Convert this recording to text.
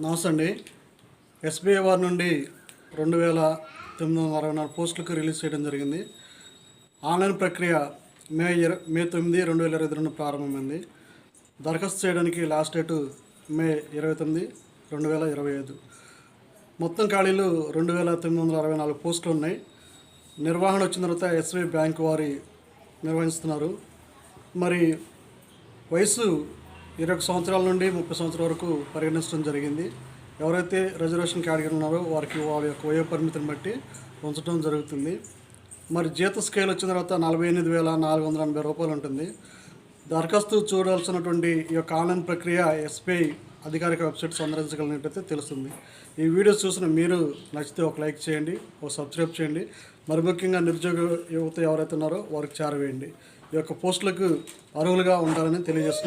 నమస్తే అండి. ఎస్బీఐ వారి నుండి 2964 పోస్టులకు రిలీజ్ చేయడం జరిగింది. ఆన్లైన్ ప్రక్రియ మే 9, 2022 ప్రారంభమైంది. దరఖాస్తు చేయడానికి లాస్ట్ డేటు మే 29, 2025. మొత్తం ఖాళీలు 2964 పోస్టులు ఉన్నాయి. నిర్వహణ వచ్చిన తర్వాత ఎస్బీఐ బ్యాంకు వారి నిర్వహిస్తున్నారు. మరి వయసు 21 సంవత్సరాల నుండి 30 సంవత్సరాల వరకు పరిగణించడం జరిగింది. ఎవరైతే రిజర్వేషన్ కేటగిరీ ఉన్నారో వారికి వారి యొక్క వయో పరిమితిని బట్టి ఉంచడం జరుగుతుంది. మరి జీత స్కేల్ వచ్చిన తర్వాత 48,480 రూపాయలు ఉంటుంది. దరఖాస్తు చూడాల్సినటువంటి ఈ యొక్క ఆన్లైన్ ప్రక్రియ ఎస్బీఐ అధికారిక వెబ్సైట్ సందర్శించగలిగినట్టయితే తెలుస్తుంది. ఈ వీడియోస్ చూసిన మీరు నచ్చితే ఒక లైక్ చేయండి, ఒక సబ్స్క్రైబ్ చేయండి. మరి ముఖ్యంగా నిరుద్యోగ యువత ఎవరైతే ఉన్నారో వారికి చేరవేయండి. ఈ యొక్క పోస్టులకు అర్హులుగా ఉండాలని తెలియజేస్తున్నాను.